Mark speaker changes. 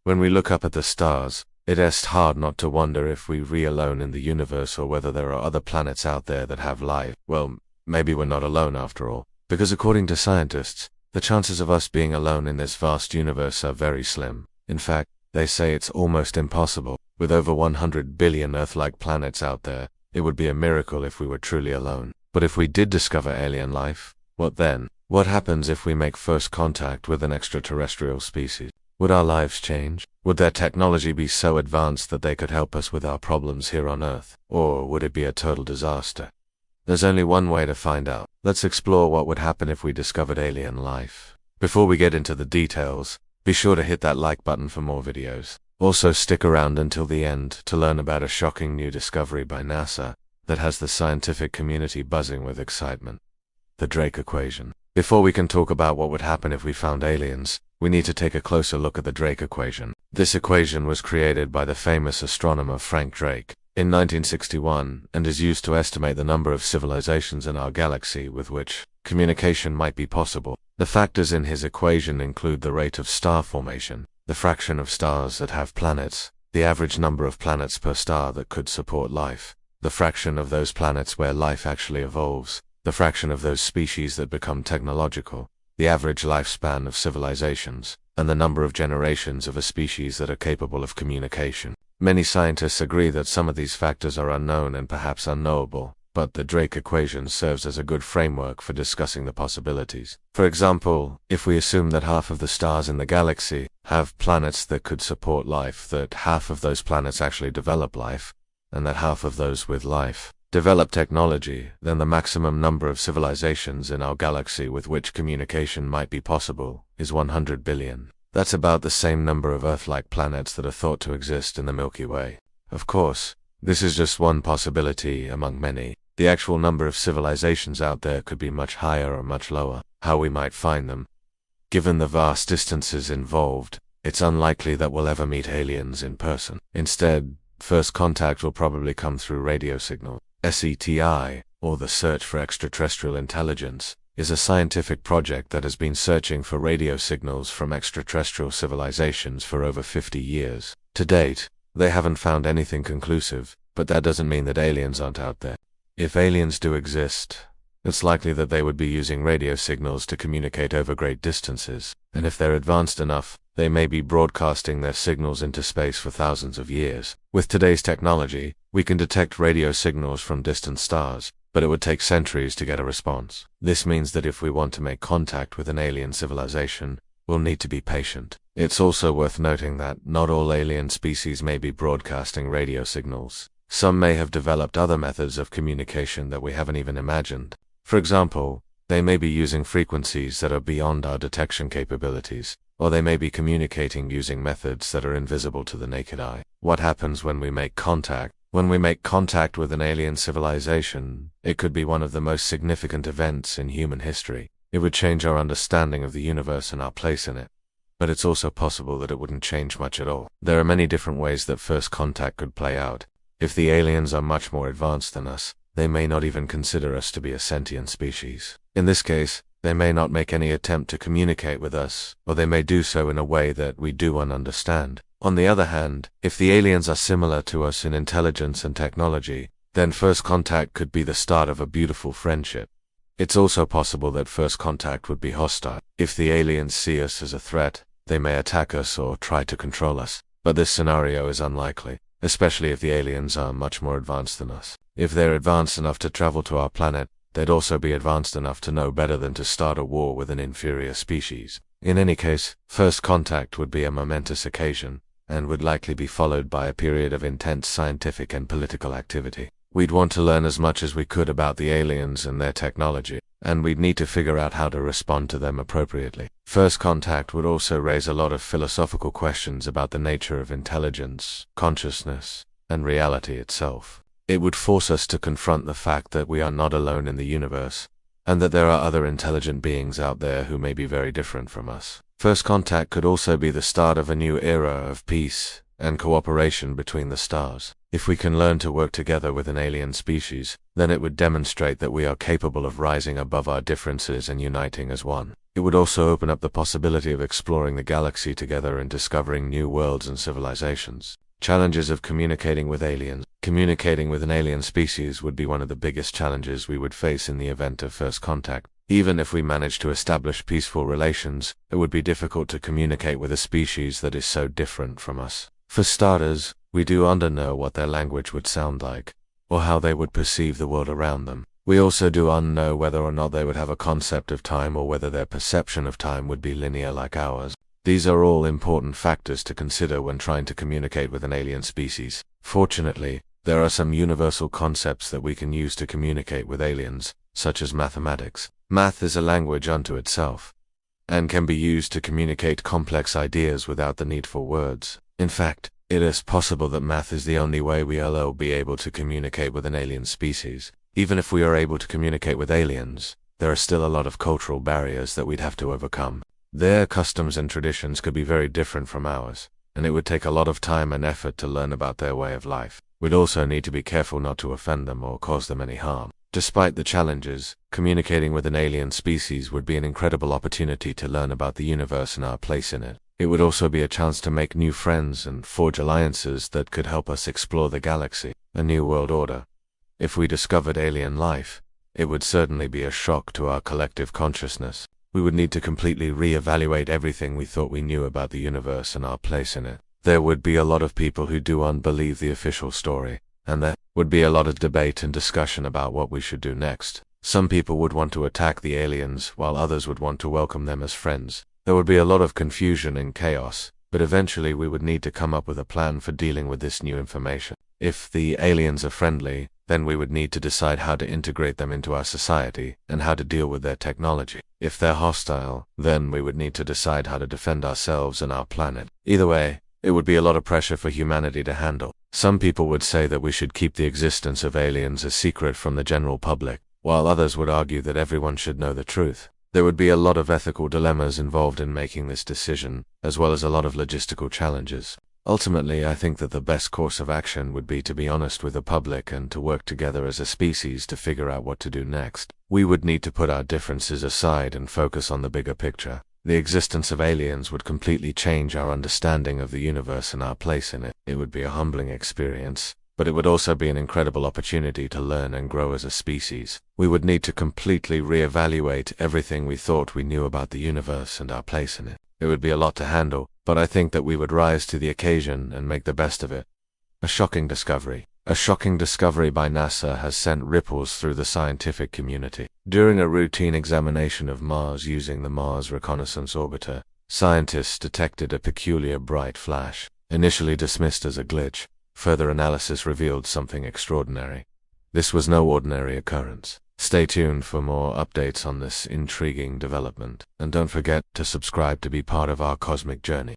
Speaker 1: When we look up at the stars, it's hard not to wonder if we're alone in the universe or whether there are other planets out there that have life. Well, maybe we're not alone after all, because according to scientists, the chances of us being alone in this vast universe are very slim. In fact, they say it's almost impossible. With over 100 billion Earth-like planets out there, it would be a miracle if we were truly alone. But if we did discover alien life, what then? What happens if we make first contact with an extraterrestrial species? Would our lives change? Would their technology be so advanced that they could help us with our problems here on Earth? Or would it be a total disaster? There's only one way to find out. Let's explore what would happen if we discovered alien life. Before we get into the details, be sure to hit that like button for more videos. Also stick around until the end to learn about a shocking new discovery by NASA that has the scientific community buzzing with excitement. The Drake equation. Before we can talk about what would happen if we found aliens, we need to take a closer look at the Drake equation. This equation was created by the famous astronomer Frank Drake in 1961 and is used to estimate the number of civilizations in our galaxy with which communication might be possible. The factors in his equation include the rate of star formation, the fraction of stars that have planets, the average number of planets per star that could support life, the fraction of those planets where life actually evolves, the fraction of those species that become technological, the average lifespan of civilizations, and the number of generations of a species that are capable of communication. Many scientists agree that some of these factors are unknown and perhaps unknowable, but the Drake equation serves as a good framework for discussing the possibilities. For example, if we assume that half of the stars in the galaxy have planets that could support life, that half of those planets actually develop life, and that half of those with life develop technology, then the maximum number of civilizations in our galaxy with which communication might be possible is 100 billion. That's about the same number of Earth-like planets that are thought to exist in the Milky Way. Of course, this is just one possibility among many. The actual number of civilizations out there could be much higher or much lower. How we might find them? Given the vast distances involved, it's unlikely that we'll ever meet aliens in person. Instead, first contact will probably come through radio signals. SETI, or the Search for Extraterrestrial Intelligence, is a scientific project that has been searching for radio signals from extraterrestrial civilizations for over 50 years. To date, they haven't found anything conclusive, but that doesn't mean that aliens aren't out there. If aliens do exist, it's likely that they would be using radio signals to communicate over great distances, and if they're advanced enough, they may be broadcasting their signals into space for thousands of years. With today's technology, we can detect radio signals from distant stars, but it would take centuries to get a response. This means that if we want to make contact with an alien civilization, we'll need to be patient. It's also worth noting that not all alien species may be broadcasting radio signals. Some may have developed other methods of communication that we haven't even imagined. For example, they may be using frequencies that are beyond our detection capabilities, or they may be communicating using methods that are invisible to the naked eye. What happens when we make contact? When we make contact with an alien civilization, it could be one of the most significant events in human history. It would change our understanding of the universe and our place in it. But it's also possible that it wouldn't change much at all. There are many different ways that first contact could play out. If the aliens are much more advanced than us, they may not even consider us to be a sentient species. In this case, they may not make any attempt to communicate with us, or they may do so in a way that we do understand. On the other hand, if the aliens are similar to us in intelligence and technology, then first contact could be the start of a beautiful friendship. It's also possible that first contact would be hostile. If the aliens see us as a threat, they may attack us or try to control us. But this scenario is unlikely, especially if the aliens are much more advanced than us. If they're advanced enough to travel to our planet, they'd also be advanced enough to know better than to start a war with an inferior species. In any case, first contact would be a momentous occasion, and would likely be followed by a period of intense scientific and political activity. We'd want to learn as much as we could about the aliens and their technology, and we'd need to figure out how to respond to them appropriately. First contact would also raise a lot of philosophical questions about the nature of intelligence, consciousness, and reality itself. It would force us to confront the fact that we are not alone in the universe, and that there are other intelligent beings out there who may be very different from us. First contact could also be the start of a new era of peace and cooperation between the stars. If we can learn to work together with an alien species, then it would demonstrate that we are capable of rising above our differences and uniting as one. It would also open up the possibility of exploring the galaxy together and discovering new worlds and civilizations. Challenges of communicating with aliens. Communicating with an alien species would be one of the biggest challenges we would face in the event of first contact. Even if we managed to establish peaceful relations, it would be difficult to communicate with a species that is so different from us. For starters, we do not know what their language would sound like, or how they would perceive the world around them. We also do not know whether or not they would have a concept of time or whether their perception of time would be linear like ours. These are all important factors to consider when trying to communicate with an alien species. Fortunately, there are some universal concepts that we can use to communicate with aliens, such as mathematics. Math is a language unto itself, and can be used to communicate complex ideas without the need for words. In fact, it is possible that math is the only way we will be able to communicate with an alien species. Even if we are able to communicate with aliens, there are still a lot of cultural barriers that we'd have to overcome. Their customs and traditions could be very different from ours, and it would take a lot of time and effort to learn about their way of life. We'd also need to be careful not to offend them or cause them any harm. Despite the challenges, communicating with an alien species would be an incredible opportunity to learn about the universe and our place in it. It would also be a chance to make new friends and forge alliances that could help us explore the galaxy, a new world order. If we discovered alien life, it would certainly be a shock to our collective consciousness. We would need to completely re-evaluate everything we thought we knew about the universe and our place in it. There would be a lot of people who do not believe the official story, and there would be a lot of debate and discussion about what we should do next. Some people would want to attack the aliens, while others would want to welcome them as friends. There would be a lot of confusion and chaos, but eventually we would need to come up with a plan for dealing with this new information. If the aliens are friendly, then we would need to decide how to integrate them into our society and how to deal with their technology. If they're hostile, then we would need to decide how to defend ourselves and our planet. Either way, it would be a lot of pressure for humanity to handle. Some people would say that we should keep the existence of aliens a secret from the general public, while others would argue that everyone should know the truth. There would be a lot of ethical dilemmas involved in making this decision, as well as a lot of logistical challenges. Ultimately, I think that the best course of action would be to be honest with the public and to work together as a species to figure out what to do next. We would need to put our differences aside and focus on the bigger picture. The existence of aliens would completely change our understanding of the universe and our place in it. It would be a humbling experience, but it would also be an incredible opportunity to learn and grow as a species. We would need to completely reevaluate everything we thought we knew about the universe and our place in it. It would be a lot to handle, but I think that we would rise to the occasion and make the best of it. A shocking discovery. A shocking discovery by NASA has sent ripples through the scientific community. During a routine examination of Mars using the Mars Reconnaissance Orbiter, scientists detected a peculiar bright flash. Initially dismissed as a glitch, further analysis revealed something extraordinary. This was no ordinary occurrence. Stay tuned for more updates on this intriguing development, and don't forget to subscribe to be part of our cosmic journey.